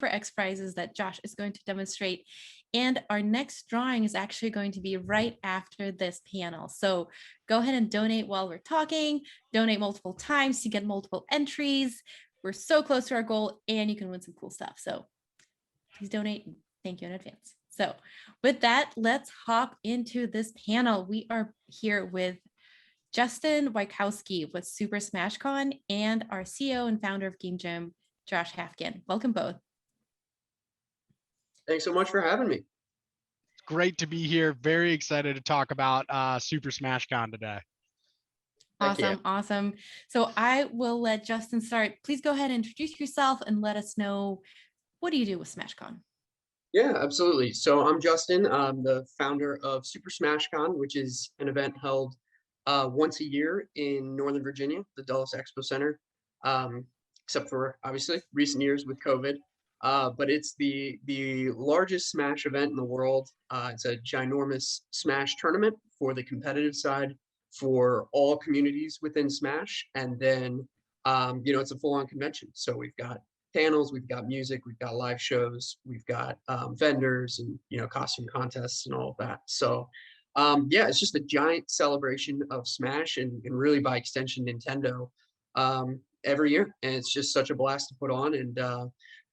X prizes that Josh is going to demonstrate. And our next drawing is actually going to be right after this panel. So go ahead and donate while we're talking, donate multiple times to get multiple entries. We're so close to our goal, and you can win some cool stuff. So please donate. Thank you in advance. So with that, let's hop into this panel. We are here with Justin Wykowski with Super Smash Con and our CEO and founder of Game Jam, Josh Hafkin. Welcome both. Thanks so much for having me. It's great to be here. Very excited to talk about Super Smash Con today. Awesome. So I will let Justin start. Please go ahead and introduce yourself and let us know, what do you do with SmashCon? Yeah, absolutely. So I'm Justin. I'm the founder of Super Smash Con, which is an event held once a year in Northern Virginia, the Dulles Expo Center, except for obviously recent years with COVID. But it's the largest Smash event in the world. It's a ginormous Smash tournament for the competitive side for all communities within Smash. And then, it's a full-on convention. So we've got panels, we've got music, we've got live shows, we've got vendors and, costume contests and all of that. So it's just a giant celebration of Smash and really by extension Nintendo every year. And it's just such a blast to put on. And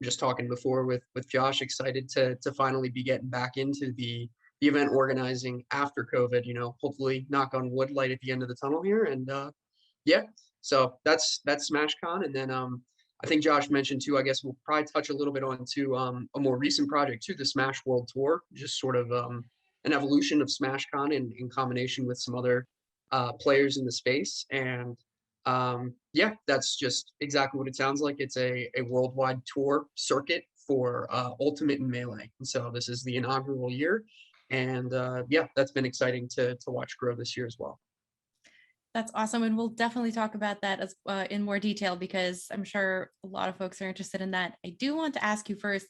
just talking before with Josh, excited to finally be getting back into the event organizing after COVID, hopefully knock on wood, light at the end of the tunnel here. And so that's SmashCon. And then I think Josh mentioned too, I guess we'll probably touch a little bit on to a more recent project too, the Smash World Tour, just sort of an evolution of SmashCon in combination with some other players in the space. And that's just exactly what it sounds like. It's a worldwide tour circuit for Ultimate and Melee. And so this is the inaugural year. And that's been exciting to watch grow this year as well. That's awesome. And we'll definitely talk about that as in more detail, because I'm sure a lot of folks are interested in that. I do want to ask you first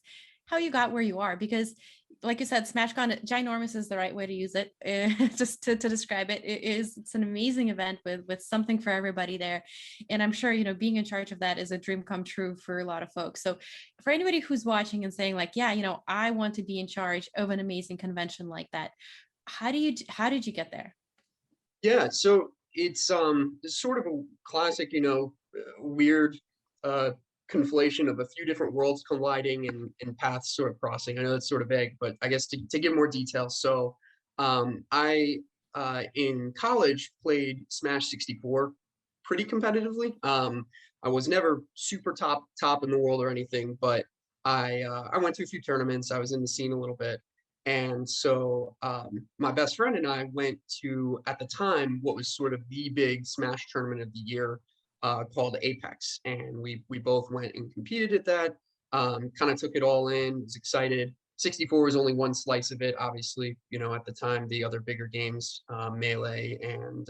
how you got where you are, because like you said, SmashCon, ginormous is the right way to use it, just to describe it. It's an amazing event with something for everybody there. And I'm sure, being in charge of that is a dream come true for a lot of folks. So for anybody who's watching and saying like, I want to be in charge of an amazing convention like that, how did you get there? Yeah, so it's sort of a classic, weird conflation of a few different worlds colliding and paths sort of crossing. I know that's sort of vague, but I guess to give more detail. So I in college played Smash 64 pretty competitively. I was never super top in the world or anything, but I went to a few tournaments. I was in the scene a little bit. And so my best friend and I went to, at the time, what was sort of the big Smash tournament of the year called Apex. And we both went and competed at that, kind of took it all in, was excited. 64 was only one slice of it, obviously, at the time, the other bigger games, Melee and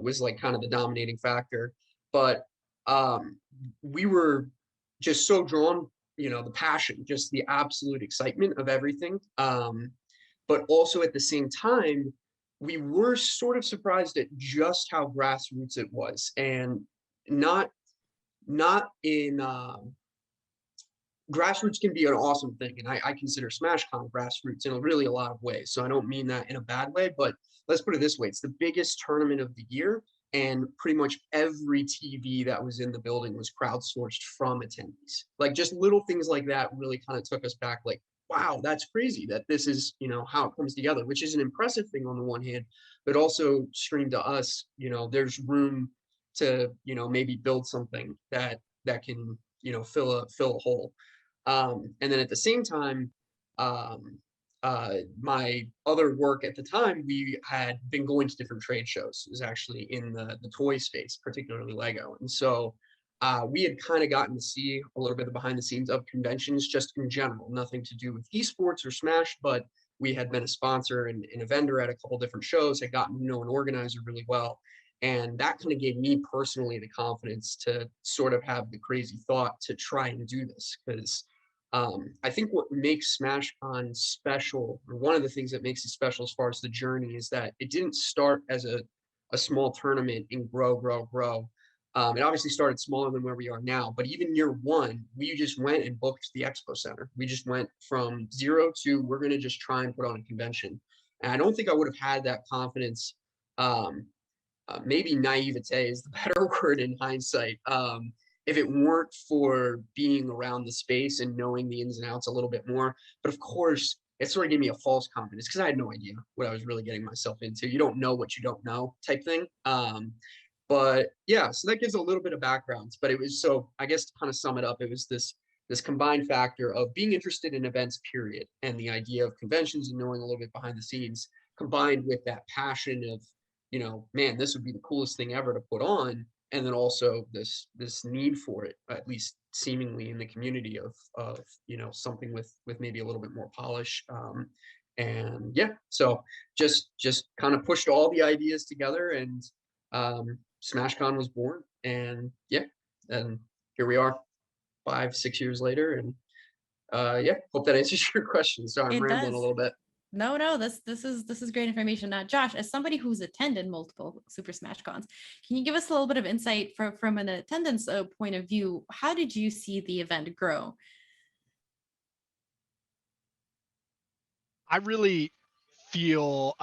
was like kind of the dominating factor. But we were just so drawn, the passion, just the absolute excitement of everything. But also at the same time, we were sort of surprised at just how grassroots it was, and not in grassroots can be an awesome thing. And I consider SmashCon grassroots in really a lot of ways. So I don't mean that in a bad way, but let's put it this way. It's the biggest tournament of the year. And pretty much every TV that was in the building was crowdsourced from attendees. Like just little things like that really kind of took us back like, wow, that's crazy that this is, how it comes together, which is an impressive thing on the one hand, but also screamed to us, there's room to, maybe build something that can, fill a hole. And then at the same time, my other work at the time, we had been going to different trade shows. It was actually in the toy space, particularly Lego. And so we had kind of gotten to see a little bit of behind the scenes of conventions just in general, nothing to do with esports or Smash, but we had been a sponsor and a vendor at a couple different shows, had gotten to know an organizer really well. And that kind of gave me personally the confidence to sort of have the crazy thought to try and do this, because I think what makes SmashCon special, or one of the things that makes it special as far as the journey, is that it didn't start as a small tournament and grow. It obviously started smaller than where we are now, but even year one, we just went and booked the expo center. We just went from zero to we're going to just try and put on a convention. And I don't think I would have had that confidence. Maybe naivete is the better word in hindsight. If it weren't for being around the space and knowing the ins and outs a little bit more. But of course, it sort of gave me a false confidence because I had no idea what I was really getting myself into. You don't know what you don't know type thing. But yeah, so that gives a little bit of background. But it was, so I guess to kind of sum it up, it was this combined factor of being interested in events, period, and the idea of conventions and knowing a little bit behind the scenes, combined with that passion of, man, this would be the coolest thing ever to put on. And then also this need for it, at least seemingly in the community of something with maybe a little bit more polish. And yeah, so just kind of pushed all the ideas together, and SmashCon was born. And yeah, and here we are 5-6 years later. And yeah, hope that answers your question. So I'm It rambling a does. little bit. No, this is great information. Now, Josh, as somebody who's attended multiple Super Smash Cons, can you give us a little bit of insight from an attendance point of view? How did you see the event grow? I really feel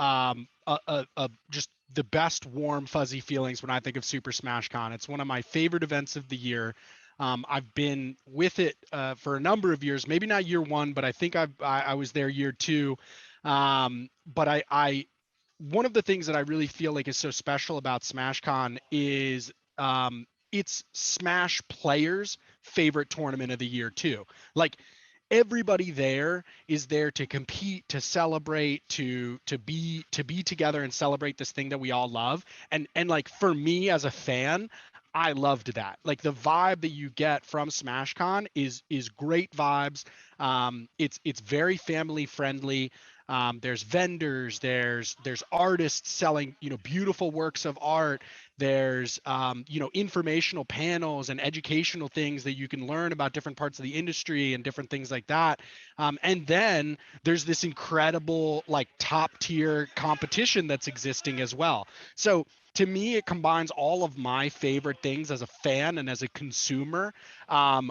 just the best warm fuzzy feelings when I think of Super Smash Con. It's one of my favorite events of the year. I've been with it for a number of years, maybe not year one, but I think I was there year two. But I one of the things that I really feel like is so special about SmashCon is it's Smash players' favorite tournament of the year too. Like everybody there is there to compete, to celebrate, to be together and celebrate this thing that we all love. And like for me as a fan, I loved that. Like the vibe that you get from SmashCon is great vibes. It's very family friendly. There's vendors, there's artists selling beautiful works of art. There's informational panels and educational things that you can learn about different parts of the industry and different things like that. And then there's this incredible like top tier competition that's existing as well. So to me, it combines all of my favorite things as a fan and as a consumer,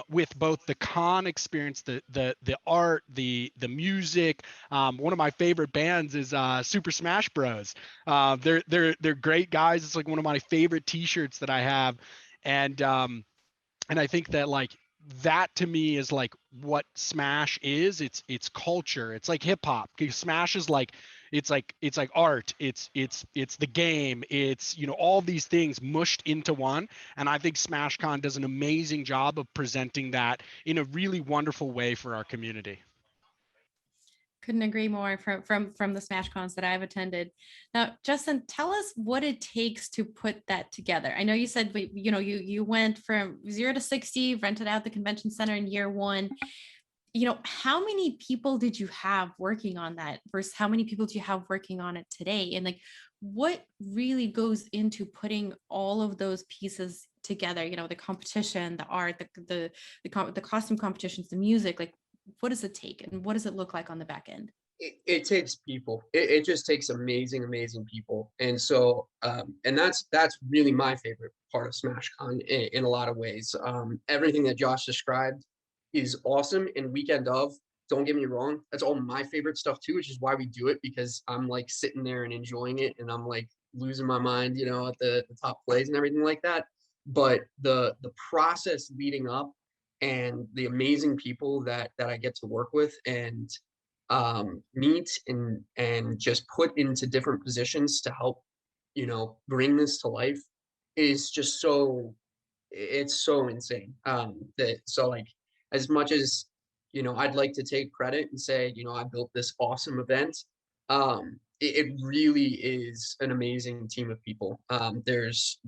with both the con experience, the art, the music. One of my favorite bands is Super Smash Bros. They're great guys. It's like one of my favorite T-shirts that I have, and I think that like that to me is like what Smash is. It's culture. It's like hip hop. Smash is like it's like art. It's the game. It's all these things mushed into one. And I think SmashCon does an amazing job of presenting that in a really wonderful way for our community. Couldn't agree more from the Smash Cons that I've attended. Now, Justin, tell us what it takes to put that together. I know you said you went from 0 to 60, rented out the convention center in year one. How many people did you have working on that versus how many people do you have working on it today? And like, what really goes into putting all of those pieces together? The competition, the art, the costume competitions, the music. Like, what does it take, and what does it look like on the back end? It takes people. It just takes amazing people. And so and that's really my favorite part of SmashCon in a lot of ways. Everything that Josh described is awesome. And weekend of, don't get me wrong, that's all my favorite stuff too, which is why we do it, because I'm like sitting there and enjoying it, and I'm like losing my mind, at the top plays and everything like that. But the process leading up and the amazing people that I get to work with and meet and just put into different positions to help bring this to life is just it's so insane. That so like as much as I'd like to take credit and say I built this awesome event. It really is an amazing team of people. There's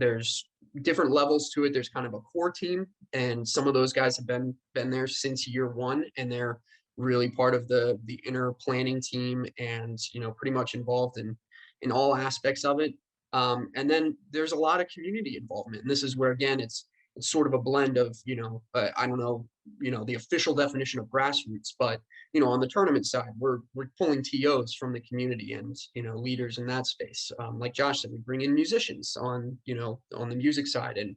different levels to it. There's kind of a core team, and some of those guys have been there since year one, and they're really part of the inner planning team, and pretty much involved in all aspects of it. And then there's a lot of community involvement, and this is where again it's sort of a blend of I don't know the official definition of grassroots, but on the tournament side, we're pulling TOs from the community and leaders in that space. Like Josh said, we bring in musicians on on the music side, and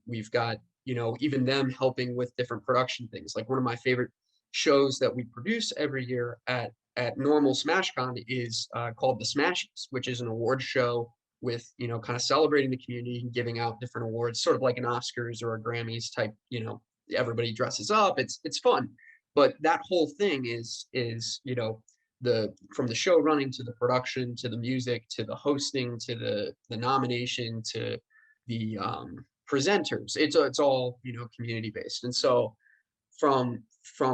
We've got, even them helping with different production things. Like one of my favorite shows that we produce every year at normal SmashCon is called the Smashies, which is an award show with, kind of celebrating the community and giving out different awards, sort of like an Oscars or a Grammys type, everybody dresses up. It's fun. But that whole thing is, the from the show running to the production to the music to the hosting to the nomination to the presenters. It's all, community based. And so from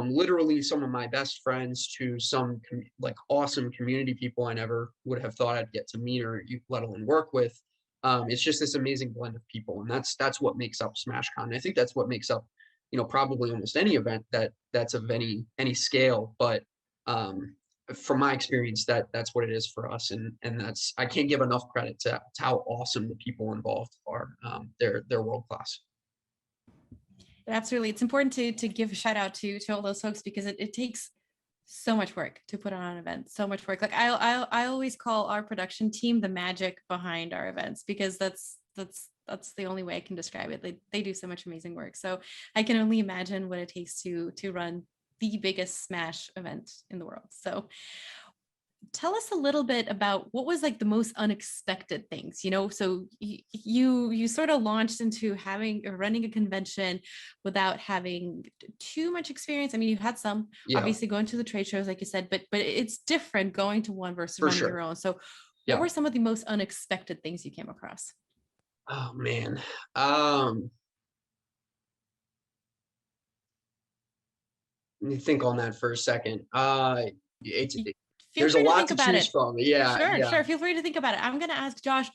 literally some of my best friends to some like awesome community people I never would have thought I'd get to meet or let alone work with. It's just this amazing blend of people, and that's what makes up SmashCon. And I think that's what makes up, probably almost any event that's of any scale. But from my experience, that's what it is for us, and that's I can't give enough credit to how awesome the people involved are. They're world class. Absolutely. It's important to give a shout out to all those folks, because it takes so much work to put on an event, so much work. Like I always call our production team the magic behind our events, because that's the only way I can describe it. They do so much amazing work. So I can only imagine what it takes to run the biggest Smash event in the world. So tell us a little bit about what was like the most unexpected things, so you sort of launched into having or running a convention without having too much experience. I mean, you had some, Yeah, obviously, going to the trade shows, like you said, but it's different going to one versus for running sure. your own. So what Yeah. were some of the most unexpected things you came across? Oh man. Let me think on that for a second. Feel There's a free to lot think to about choose it. from. Yeah, Sure, yeah, sure. Feel free to think about it. I'm going to ask Josh,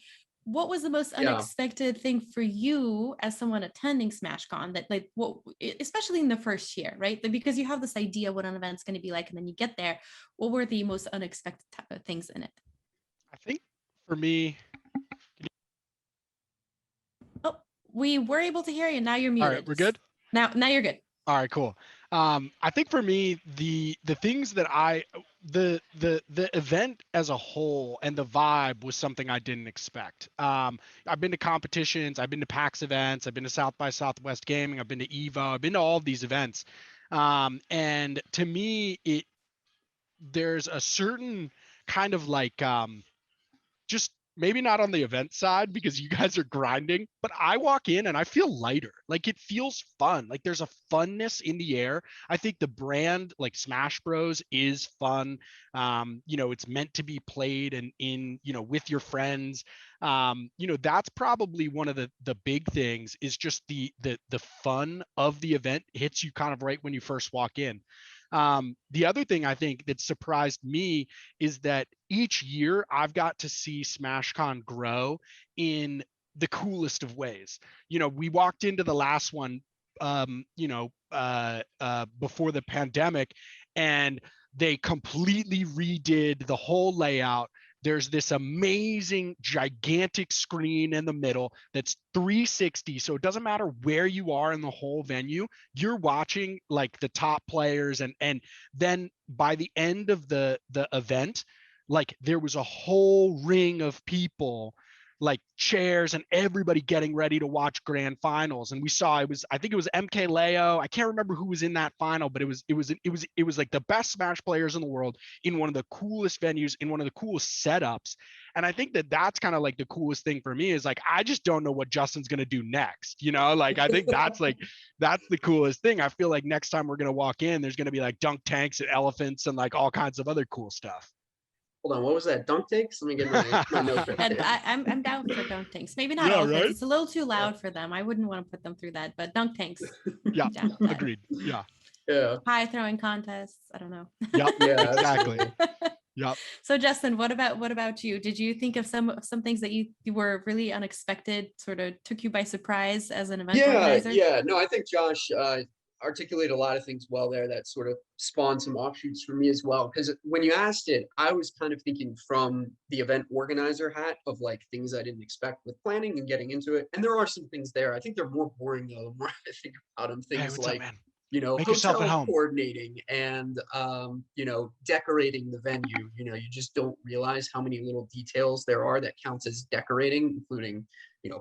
what was the most yeah. unexpected thing for you as someone attending SmashCon, that like what, especially in the first year, right? Like, because you have this idea what an event's going to be like, and then you get there. What were the most unexpected things in it? I think for me, Oh, we were able to hear you. Now you're all right, muted. we're good. Now you're good. All right, cool. I think for me, the things that the event as a whole and the vibe was something I didn't expect. I've been to competitions, I've been to PAX events, I've been to South by Southwest Gaming, I've been to Evo, I've been to all of these events, and to me, there's a certain kind of like just maybe not on the event side because you guys are grinding, but I walk in and I feel lighter. Like it feels fun. Like there's a funness in the air. I think the brand like Smash Bros is fun. It's meant to be played and in, with your friends. That's probably one of the big things is just the fun of the event hits you kind of right when you first walk in. The other thing I think that surprised me is that each year I've got to see SmashCon grow in the coolest of ways. We walked into the last one, before the pandemic, and they completely redid the whole layout. There's this amazing gigantic screen in the middle that's 360. So it doesn't matter where you are in the whole venue, you're watching like the top players. And then by the end of the event, like there was a whole ring of people, like chairs and everybody getting ready to watch grand finals. And we saw I think it was MK Leo. I can't remember who was in that final, but it was like the best Smash players in the world in one of the coolest venues, in one of the coolest setups. And I think that's kind of like the coolest thing for me is like, I just don't know what Justin's going to do next. Like, I think that's the coolest thing. I feel like next time we're going to walk in, there's going to be like dunk tanks and elephants and like all kinds of other cool stuff. Hold on, what was that? Dunk tanks? Let me get my notes right And there. I'm down for dunk tanks. Maybe not Yeah, elephants. right? It's a little too loud for them. I wouldn't want to put them through that, but dunk tanks. Yeah, Down for that. agreed. Yeah. Yeah. Pie throwing contests. I don't know. Yep. Yeah, Exactly. absolutely. Yep. So Justin, what about you? Did you think of some things that you were really unexpected, sort of took you by surprise as an event organizer? Yeah. No, I think Josh articulated a lot of things well there that sort of spawned some offshoots for me as well. Because when you asked it, I was kind of thinking from the event organizer hat of like things I didn't expect with planning and getting into it. And there are some things there. I think they're more boring though, the more I think about them. Hey, Things what's up, like, man? Make yourself at hotel home. coordinating and, decorating the venue. You just don't realize how many little details there are that counts as decorating, including,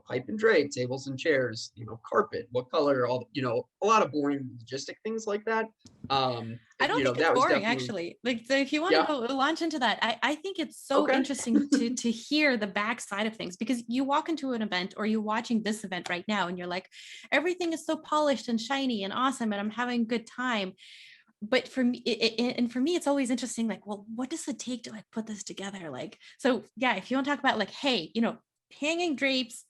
pipe and drape, tables and chairs, carpet, what color, all, a lot of boring logistic things like that. I don't think it's That was boring, definitely, actually. Like, so if you want to yeah, go launch into that, I think it's so okay. interesting to hear the backside of things, because you walk into an event, or you're watching this event right now and you're like, everything is so polished and shiny and awesome and I'm having a good time. But for me, and for me, it's always interesting, like, well, what does it take to like put this together? Like, so yeah, if you want to talk about like, hey, hanging drapes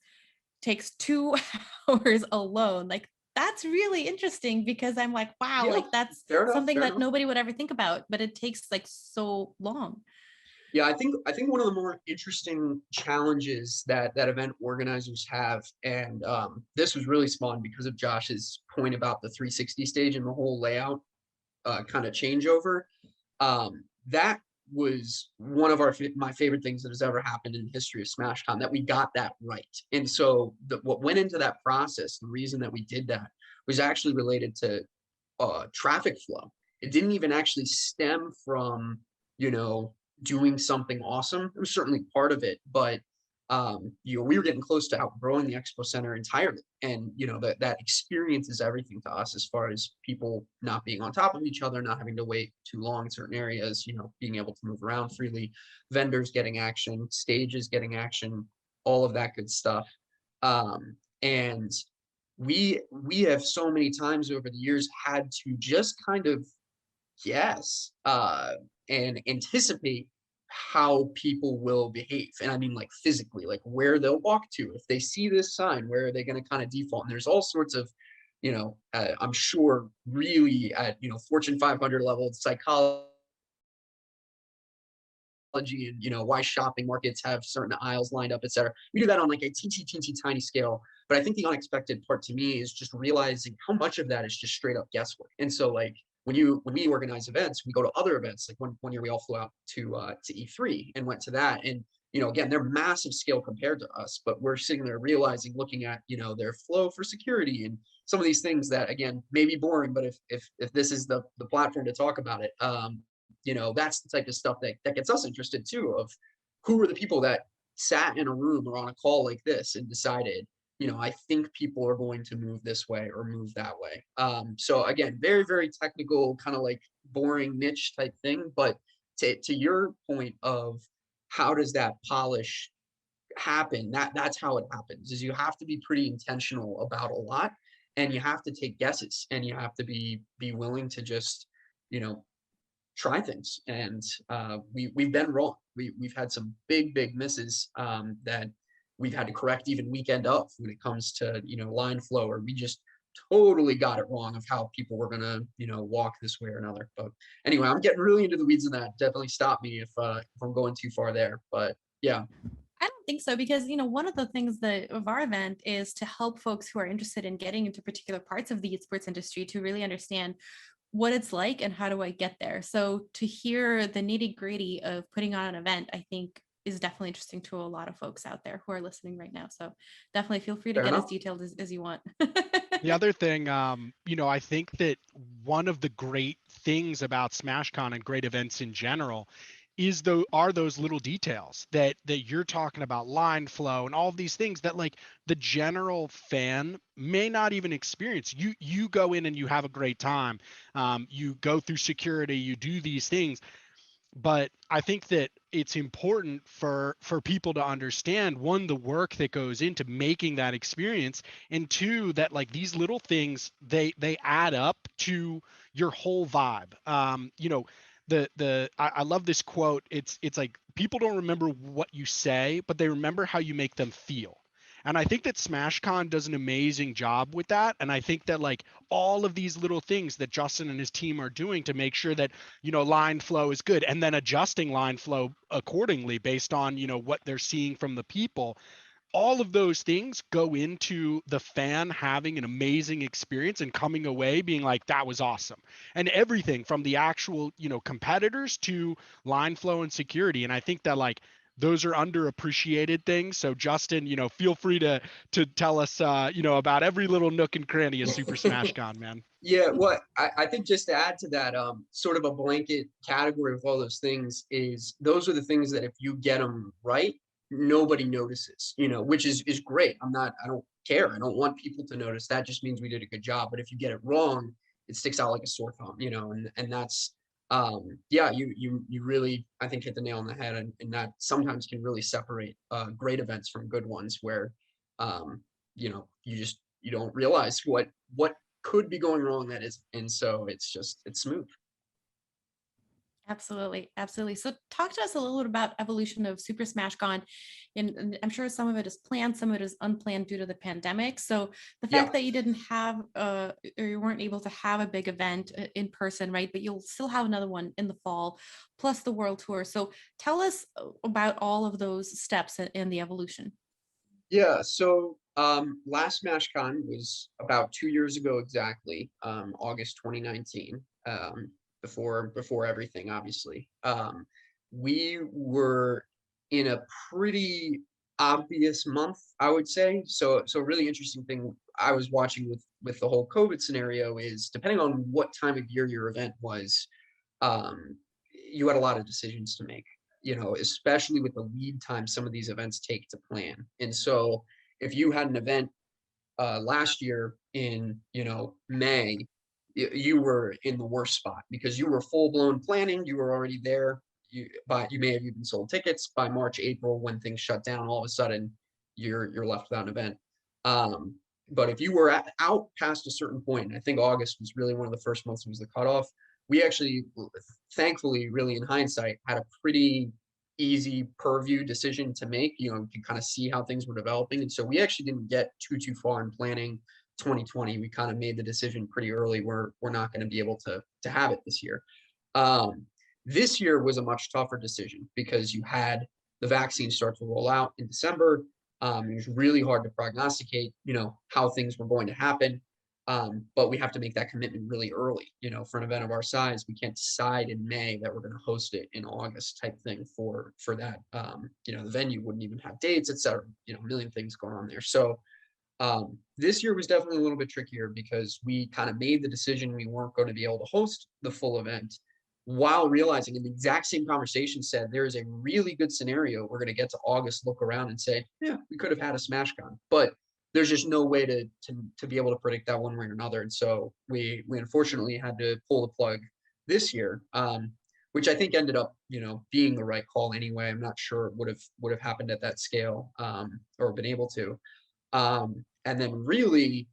takes 2 hours alone, like that's really interesting, because I'm like, wow, Yeah, like that's fair enough, something fair that enough. nobody would ever think about, but it takes like so long. Yeah, I think one of the more interesting challenges that event organizers have, and this was really spawned because of Josh's point about the 360 stage and the whole layout kind of changeover. That was one of my favorite things that has ever happened in the history of SmashCon, that we got that right. And so what went into that process, the reason that we did that was actually related to traffic flow. It didn't even actually stem from, you know, doing something awesome. It was certainly part of it, but we were getting close to outgrowing the expo center entirely. And that experience is everything to us, as far as people not being on top of each other, not having to wait too long in certain areas, being able to move around freely, vendors getting action, stages getting action, all of that good stuff. And we have so many times over the years had to just kind of guess and anticipate how people will behave. And I mean, like, physically, like where they'll walk to. If they see this sign, where are they going to kind of default? And there's all sorts of, I'm sure, really at Fortune 500 level psychology, and why shopping markets have certain aisles lined up, etc. We do that on like a teensy tiny scale, but I think the unexpected part to me is just realizing how much of that is just straight up guesswork. And so, like, when we organize events, we go to other events. Like one year we all flew out to E3 and went to that, and again, they're massive scale compared to us, but we're sitting there realizing, looking at their flow for security and some of these things that, again, may be boring, but if this is the platform to talk about it, that's the type of stuff that gets us interested too, of who are the people that sat in a room or on a call like this and decided, I think people are going to move this way or move that way. So again, very, very technical, kind of like boring niche type thing. But to your point of how does that polish happen, that's how it happens, is you have to be pretty intentional about a lot, and you have to take guesses, and you have to be willing to just, you know, try things. And we've been wrong. We've had some big misses that we've had to correct even weekend of, when it comes to line flow, or we just totally got it wrong of how people were gonna walk this way or another. But anyway, I'm getting really into the weeds in that. Definitely stop me if I'm going too far there. But yeah. I don't think so, because one of the things that of our event is to help folks who are interested in getting into particular parts of the esports industry to really understand what it's like and how do I get there. So to hear the nitty gritty of putting on an event, I think is definitely interesting to a lot of folks out there who are listening right now. So definitely feel free to Fair get as enough. detailed as you want. The other thing, I think that one of the great things about SmashCon and great events in general are those little details that you're talking about, line flow and all of these things that, like, the general fan may not even experience. You go in and you have a great time. You go through security, you do these things, but I think that it's important for people to understand, one, the work that goes into making that experience, and two, that, like, these little things, they add up to your whole vibe. I love this quote. It's like, people don't remember what you say, but they remember how you make them feel. And I think that SmashCon does an amazing job with that. And I think that, like, all of these little things that Justin and his team are doing to make sure that, line flow is good, and then adjusting line flow accordingly based on, what they're seeing from the people, all of those things go into the fan having an amazing experience and coming away being like, that was awesome. And everything from the actual, competitors to line flow and security. And I think that, like, those are underappreciated things. So Justin, feel free to tell us, about every little nook and cranny of Super Smash Con, man. Yeah, well, I think, just to add to that, sort of a blanket category of all those things, is those are the things that, if you get them right, nobody notices, which is great. I don't care. I don't want people to notice. That just means we did a good job. But if you get it wrong, it sticks out like a sore thumb, and that's yeah, you really, I think, hit the nail on the head, and that sometimes can really separate great events from good ones where you don't realize what could be going wrong that is, and so it's smooth. Absolutely, absolutely. So talk to us a little bit about evolution of Super Smash Con. And I'm sure some of it is planned, some of it is unplanned due to the pandemic. So the Yeah. fact that you didn't have or you weren't able to have a big event in person, right? But you'll still have another one in the fall, plus the world tour. So tell us about all of those steps in the evolution. Yeah, so last MashCon was about 2 years ago exactly, August 2019, before everything, obviously. We were in a pretty obvious month, I would say. So a really interesting thing I was watching with the whole COVID scenario is depending on what time of year your event was, um, you had a lot of decisions to make, especially with the lead time some of these events take to plan. And so if you had an event last year in, May, you were in the worst spot because you were full blown planning. You were already there. You may have even sold tickets by March, April when things shut down. All of a sudden, you're left without an event. Um, but if you were out past a certain point, and I think August was really one of the first months was the cutoff. We actually, thankfully, really in hindsight, had a pretty easy purview decision to make. You can kind of see how things were developing, and so we actually didn't get too far in planning 2020. We kind of made the decision pretty early. We're not going to be able to have it this year. Um, this year was a much tougher decision because you had the vaccine start to roll out in December. It was really hard to prognosticate, how things were going to happen. But we have to make that commitment really early. For an event of our size, we can't decide in May that we're going to host it in August type thing for that. The venue wouldn't even have dates, et cetera. A million things going on there. So this year was definitely a little bit trickier because we kind of made the decision we weren't going to be able to host the full event while realizing in the exact same conversation said there is a really good scenario we're going to get to August, look around and say, yeah, we could have had a SmashCon, but there's just no way to be able to predict that one way or another. And so we unfortunately had to pull the plug this year, which I think ended up, being the right call anyway. I'm not sure it would have happened at that scale, or been able to. And then really,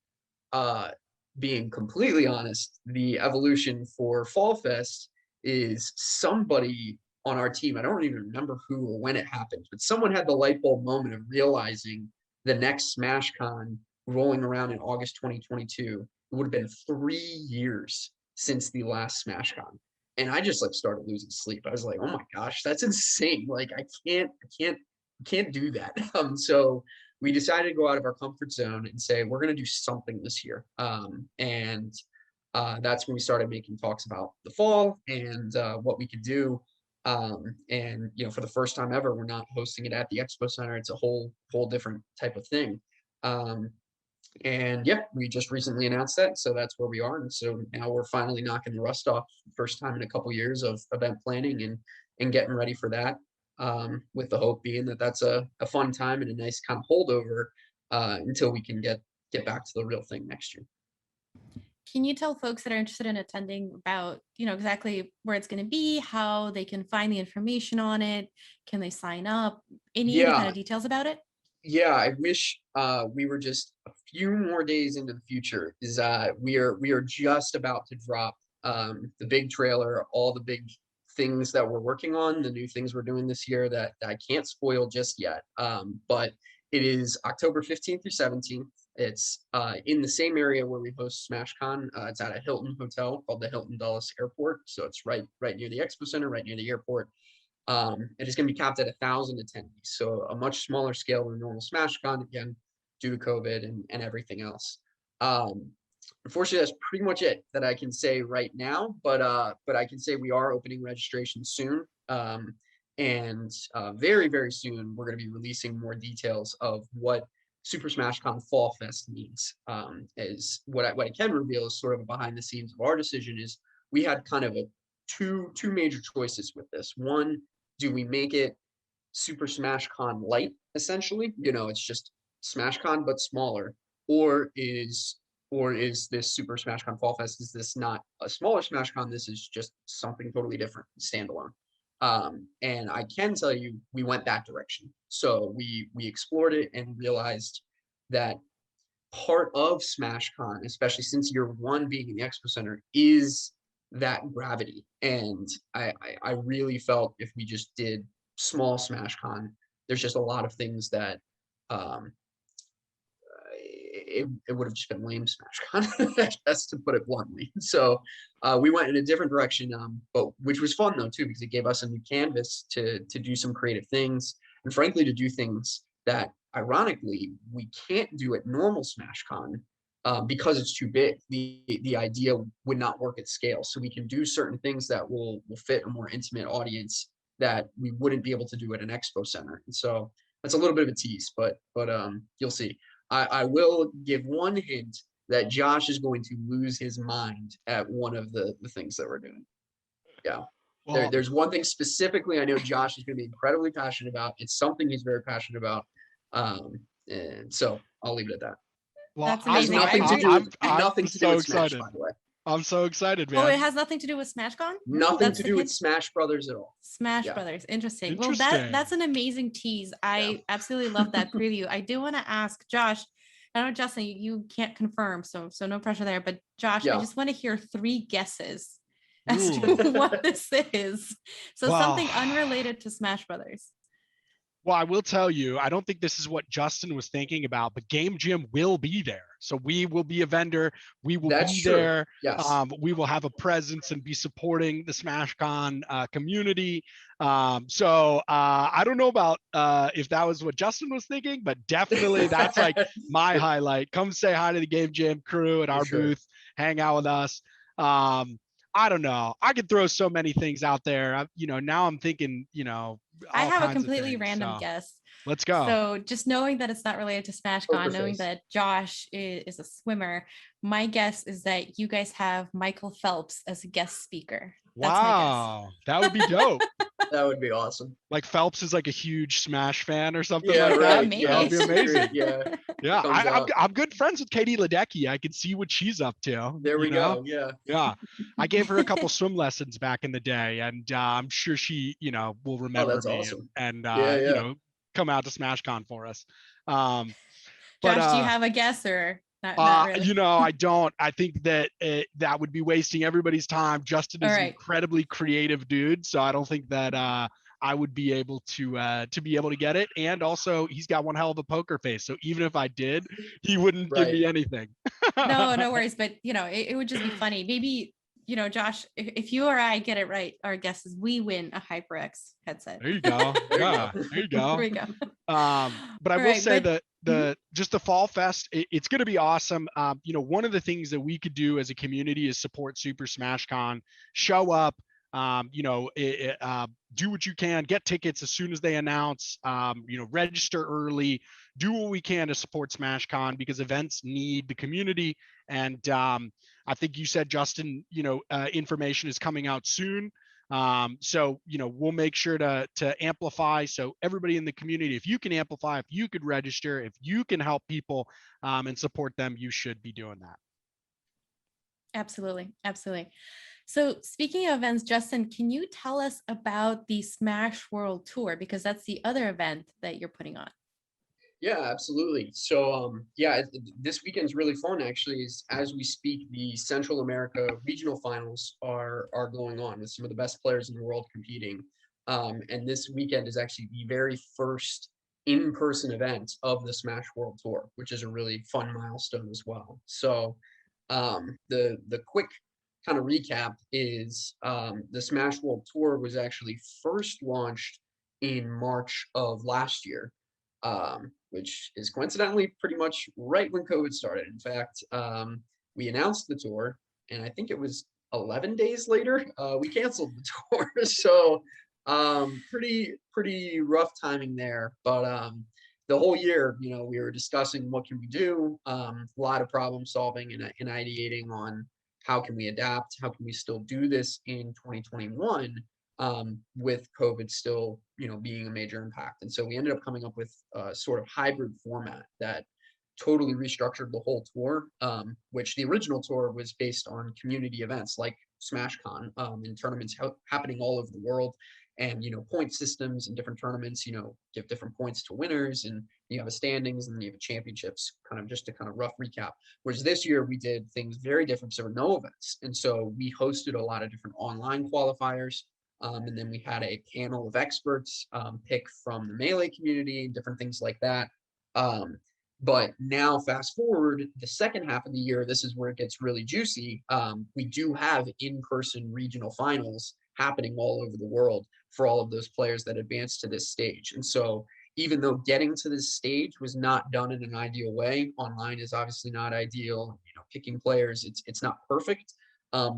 uh, being completely honest, the evolution for Fall Fest is somebody on our team. I don't even remember who or when it happened, but someone had the light bulb moment of realizing the next SmashCon rolling around in August 2022. It would have been 3 years since the last SmashCon. And I just started losing sleep. I was like, oh my gosh, that's insane. Like I can't do that. So we decided to go out of our comfort zone and say we're going to do something this year. And that's when we started making talks about the fall and what we could do. And for the first time ever, we're not hosting it at the Expo Center. It's a whole different type of thing. Um, and yeah, we just recently announced that, so that's where we are. And so now we're finally knocking the rust off, first time in a couple years of event planning and getting ready for that. With the hope being that that's a fun time and a nice kind of holdover until we can get back to the real thing next year. Can you tell folks that are interested in attending about, exactly where it's going to be, how they can find the information on it? Can they sign up? Any kind Yeah, of details about it? yeah. I wish we were just a few more days into the future. Is we are just about to drop the big trailer, all the big things that we're working on, the new things we're doing this year that I can't spoil just yet. But it is October 15th through 17th. It's in the same area where we host SmashCon. It's at a Hilton hotel called the Hilton Dulles Airport. So it's right near the Expo Center, right near the airport. It is going to be capped at 1,000 attendees. So a much smaller scale than normal SmashCon, again, due to COVID and everything else. Unfortunately, that's pretty much it that I can say right now. But I can say we are opening registration soon. And very, very soon, we're going to be releasing more details of what Super Smash Con Fall Fest means. Is what I can reveal is sort of a behind the scenes of our decision is we had kind of two major choices with this. One, do we make it Super Smash Con Lite, essentially. It's just Smash Con but smaller, or is this Super Smash Con Fall Fest, is this not a smaller Smash Con? This is just something totally different, standalone. And I can tell you, we went that direction. So we explored it and realized that part of Smash Con, especially since year one being in the Expo Center, is that gravity. And I really felt if we just did small Smash Con, there's just a lot of things that um, it would have just been lame Smash Con, I guess, to put it bluntly. So we went in a different direction, but which was fun though too, because it gave us a new canvas to do some creative things, and frankly to do things that ironically we can't do at normal Smash Con because it's too big. The idea would not work at scale, so we can do certain things that will fit a more intimate audience that we wouldn't be able to do at an expo center. And so that's a little bit of a tease, but you'll see. I will give one hint that Josh is going to lose his mind at one of the things that we're doing. Yeah. Well, There's one thing specifically I know Josh is going to be incredibly passionate about. It's something he's very passionate about. And so I'll leave it at that. well, That's Has amazing. nothing to do with I'm nothing to do so with Smash, excited. by the way. I'm so excited, Oh, it man. has nothing to do with SmashCon? Nothing That's to the do with hint? Smash Brothers at all. Smash Yeah. Brothers. Interesting. Well, Interesting. that's an amazing tease. I absolutely love that preview. I do want to ask Josh. I know Justin, you can't confirm, so no pressure there. But Josh, I Yeah. just want to hear 3 guesses as Ooh. to what this is. So Well, something unrelated to Smash Brothers. Well, I will tell you, I don't think this is what Justin was thinking about, but Game Jam will be there. So we will be a vendor. We will That's be true. there. Yes. We will have a presence and be supporting the SmashCon community. I don't know about if that was what Justin was thinking, but definitely that's like my highlight. Come say hi to the Game Jam crew at For our sure. booth, hang out with us. I don't know. I could throw so many things out there. Now I'm thinking, I all have a kinds of completely things, random so guess. let's go. So just knowing that it's not related to SmashCon, Poker knowing face. that Josh is a swimmer, my guess is that you guys have Michael Phelps as a guest speaker. That's my guess. Wow, that would be dope. That would be awesome. Like Phelps is like a huge Smash fan or something Yeah, like right. that. Yeah, That would be maybe. amazing. Yeah. Yeah, Comes out. I'm good friends with Katie Ledecky. I can see what she's up to. There we go. Yeah. Yeah, I gave her a couple swim lessons back in the day, and I'm sure she, will remember that's me awesome. and Yeah. come out to SmashCon for us. Um, Josh, do you but have a guess or not really? I don't. I think that that would be wasting everybody's time. Justin All is an right. incredibly creative dude, so I don't think that I would be able to be able to get it. And also, he's got one hell of a poker face, so even if I did, he wouldn't give Right. me anything. No worries. But it would just be funny. Maybe, Josh, if you or I get it right, our guess is we win a HyperX headset. There you go. There you Yeah, go. there you go. There we go. But I All will right, say but- that just the Fall Fest, it's going to be awesome. One of the things that we could do as a community is support Super Smash Con, show up, do what you can, get tickets as soon as they announce, register early, do what we can to support Smash Con because events need the community. And I think you said, Justin, information is coming out soon. We'll make sure to amplify. So everybody in the community, if you can amplify, if you could register, if you can help people and support them, you should be doing that. Absolutely. So speaking of events, Justin, can you tell us about the Smash World Tour? Because that's the other event that you're putting on. Yeah, absolutely. So, this weekend's really fun. Actually, as we speak, the Central America regional finals are going on with some of the best players in the world competing. And this weekend is actually the very first in-person event of the Smash World Tour, which is a really fun milestone as well. So, the quick kind of recap is the Smash World Tour was actually first launched in March of last year. Which is coincidentally pretty much right when COVID started. In fact, we announced the tour, and I think it was 11 days later, we canceled the tour. So pretty rough timing there. But the whole year, we were discussing what can we do, a lot of problem solving and ideating on how can we adapt, how can we still do this in 2021. with COVID still, being a major impact. And so we ended up coming up with a sort of hybrid format that totally restructured the whole tour, which the original tour was based on community events like SmashCon, and tournaments happening all over the world. And, point systems and different tournaments, give different points to winners, and you have a standings, and then you have championships, kind of just to kind of rough recap. Whereas this year we did things very different. So there were no events. And so we hosted a lot of different online qualifiers. And then we had a panel of experts pick from the Melee community and different things like that. But now fast forward the second half of the year, this is where it gets really juicy. We do have in-person regional finals happening all over the world for all of those players that advance to this stage. And so even though getting to this stage was not done in an ideal way, online is obviously not ideal, picking players, it's not perfect.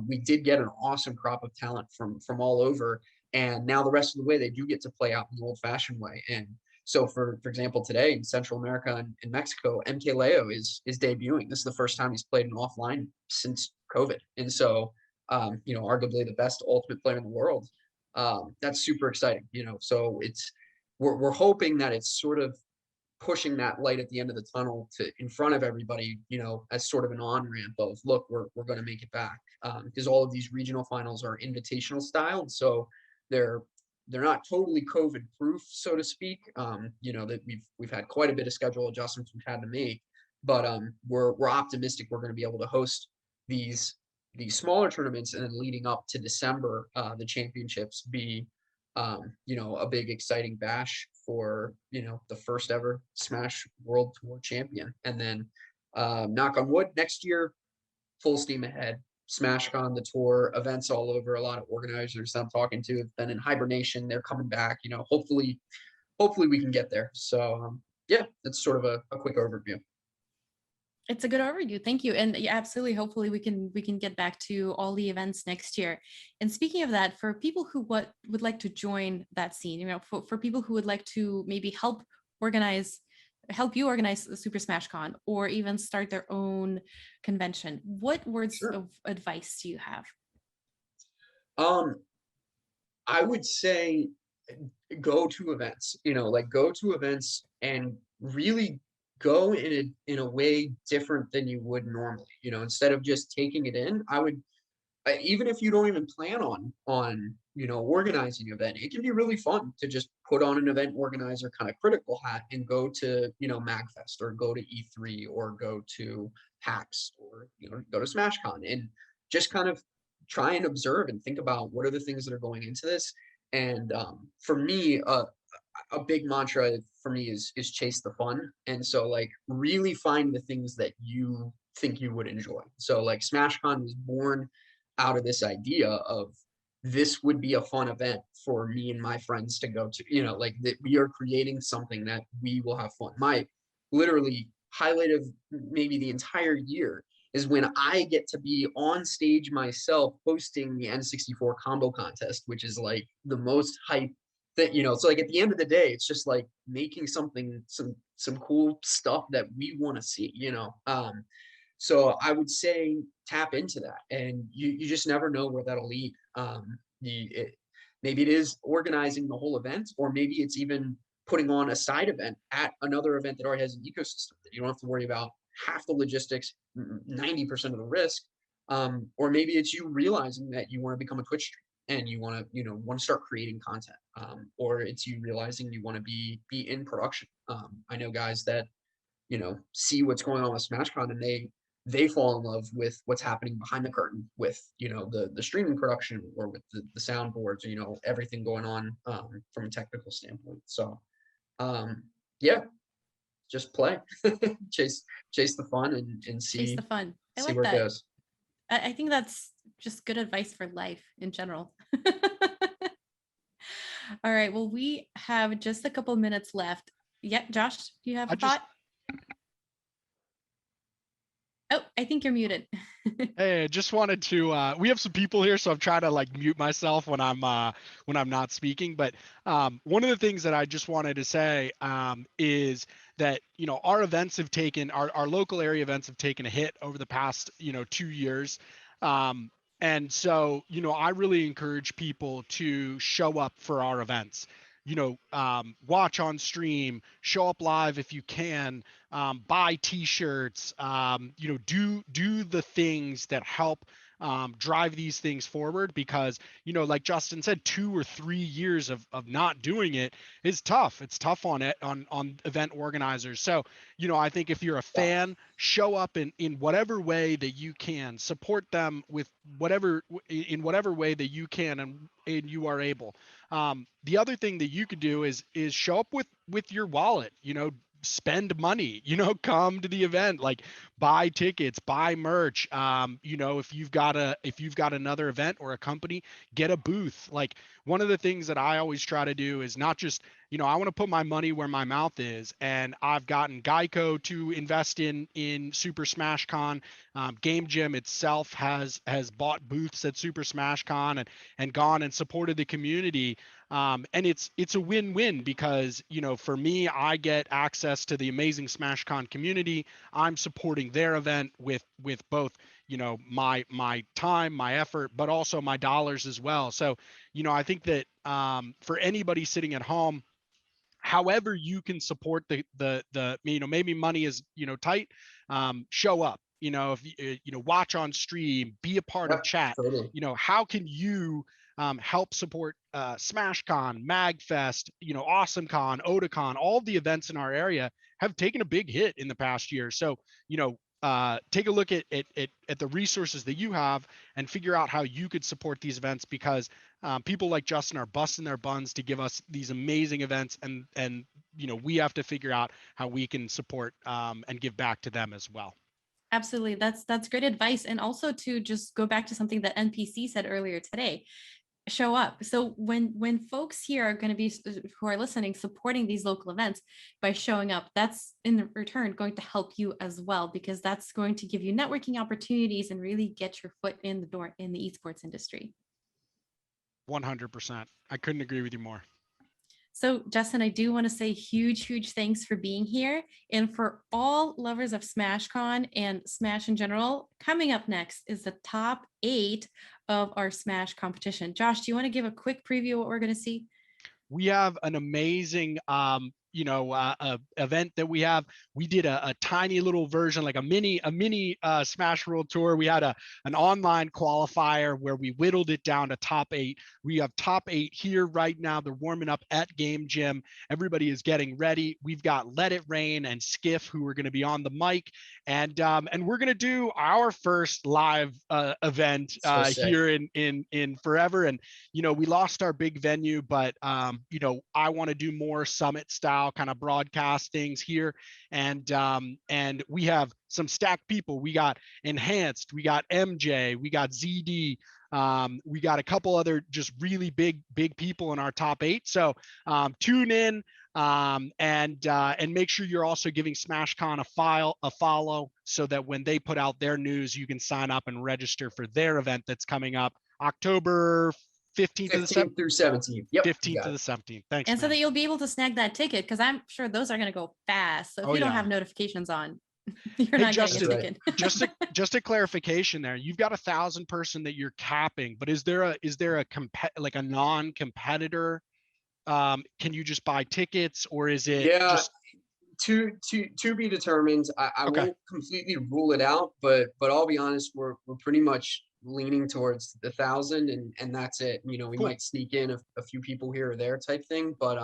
We did get an awesome crop of talent from all over. And now the rest of the way, they do get to play out in the old-fashioned way. And so, for example, today in Central America and in Mexico, MK Leo is debuting. This is the first time he's played an offline since COVID. And so, arguably the best ultimate player in the world. That's super exciting, So we're hoping that it's sort of pushing that light at the end of the tunnel to in front of everybody, as sort of an on-ramp of, look, we're going to make it back, because all of these regional finals are invitational style, so they're not totally COVID proof, so to speak. That we've had quite a bit of schedule adjustments we've had to make, but we're optimistic we're going to be able to host these smaller tournaments, and then leading up to December, the championships be a big exciting bash for, the first ever Smash World Tour champion. And then, knock on wood, next year, full steam ahead. SmashCon, the tour, events all over. A lot of organizers I'm talking to have been in hibernation. They're coming back. Hopefully we can get there. So yeah, that's sort of a quick overview. It's a good overview. Thank you. And yeah, absolutely. Hopefully we can get back to all the events next year. And speaking of that, for people who would like to join that scene, for people who would like to maybe help you organize the Super Smash Con, or even start their own convention, what words Sure. of advice do you have? I would say go to events, go to events and really go in a way different than you would normally, instead of just taking it in. Even if you don't even plan on organizing an event, it can be really fun to just put on an event organizer kind of critical hat and go to, MagFest, or go to E3, or go to PAX, or go to SmashCon, and just kind of try and observe and think about what are the things that are going into this. And for me, a big mantra for me is chase the fun. And so, like, really find the things that you think you would enjoy. So like SmashCon was born out of this idea of, this would be a fun event for me and my friends to go to, like, that we are creating something that we will have fun. My literally highlight of maybe the entire year is when I get to be on stage myself hosting the N64 combo contest, which is like the most hype that, so like at the end of the day, it's just like making something, some cool stuff that we want to see, so I would say tap into that, and you just never know where that'll lead. Maybe it is organizing the whole event, or maybe it's even putting on a side event at another event that already has an ecosystem that you don't have to worry about half the logistics, 90% of the risk. Or maybe it's you realizing that you want to become a Twitch streamer and you want to start creating content. Or it's you realizing you want to be in production. I know guys that see what's going on with SmashCon, and they fall in love with what's happening behind the curtain with the streaming production, or with the soundboards, everything going on from a technical standpoint. So yeah, just play. chase the fun, and see Chase the fun. I see like where that. it goes. I think that's just good advice for life in general. All right. Well, we have just a couple minutes left. Yeah, Josh, do you have a thought? Oh, I think you're muted. Hey, just wanted to we have some people here, so I'm trying to like mute myself when I'm not speaking. But one of the things that I just wanted to say is that our events have taken our local area events have taken a hit over the past 2 years. And so, I really encourage people to show up for our events. Watch on stream, show up live if you can, buy T-shirts, do the things that help drive these things forward, because like Justin said, 2 or 3 years of not doing it is tough. It's tough on event organizers. So I think if you're a Yeah. fan, show up in whatever way that you can, support them with in whatever way that you can and you are able. The other thing that you could do is show up with your wallet, spend money, come to the event, like buy tickets, buy merch. If you've got another event or a company, get a booth. Like, one of the things that I always try to do is not just, I want to put my money where my mouth is, and I've gotten Geico to invest in Super Smash Con. Game Jam itself has bought booths at Super Smash Con and gone and supported the community. And it's a win-win, because for me, I get access to the amazing SmashCon community. I'm supporting their event with both my time, my effort, but also my dollars as well. So I think that for anybody sitting at home, however you can support the maybe money is tight, show up. If watch on stream, be a part of Yep, chat. totally. How can you help support SmashCon, MagFest, AwesomeCon, Otakon? All of the events in our area have taken a big hit in the past year. So take a look at the resources that you have and figure out how you could support these events, because people like Justin are busting their buns to give us these amazing events, and we have to figure out how we can support and give back to them as well. Absolutely. That's great advice. And also, to just go back to something that NPC said earlier today, show up. So when folks here are going to be, who are listening, supporting these local events by showing up, that's in return going to help you as well, because that's going to give you networking opportunities and really get your foot in the door in the esports industry. 100%. I couldn't agree with you more. So, Justin, I do want to say huge thanks for being here. And for all lovers of SmashCon and Smash in general, coming up next is the top 8 of our Smash competition. Josh, do you want to give a quick preview of what we're going to see? We have an amazing event that we did a tiny little version, like a mini Smash World Tour. We had an online qualifier where we whittled it down to top 8. We have top 8 here right now. They're warming up at Game Gym. Everybody is getting ready. We've got Let It Rain and Skiff, who are going to be on the mic, and we're going to do our first live event here in forever. And we lost our big venue, but I want to do more summit style kind of broadcast things here. And we have some stacked people. We got Enhanced, we got MJ, we got ZD, we got a couple other just really big people in our top 8. So tune in, and make sure you're also giving SmashCon a follow, so that when they put out their news, you can sign up and register for their event that's coming up October 15th through 17th. Yep. 15th to the 17th. Thanks. And so that you'll be able to snag that ticket, because I'm sure those are going to go fast. So if you don't have notifications on, you're not Justin, getting a ticket. just a clarification there. You've got 1,000 person that you're capping, but is there a non-competitor? Can you just buy tickets, or is it just to be determined? I won't completely rule it out, but I'll be honest, we're pretty much leaning towards the 1,000, and that's it. We cool. Might sneak in a few people here or there type thing, but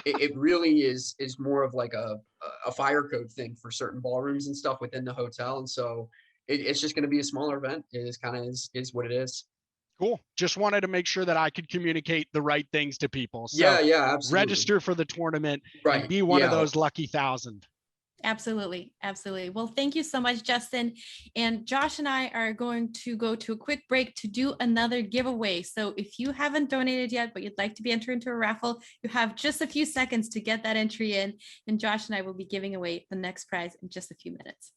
it really is more of like a fire code thing for certain ballrooms and stuff within the hotel, and so it's just going to be a smaller event. It is kind of is what it is. Cool. Just wanted to make sure that I could communicate the right things to people. So yeah, absolutely. Register for the tournament, right? And be one of those lucky 1,000. Absolutely. Well, thank you so much, Justin. And Josh and I are going to go to a quick break to do another giveaway. So if you haven't donated yet, but you'd like to be entered into a raffle, you have just a few seconds to get that entry in. And Josh and I will be giving away the next prize in just a few minutes.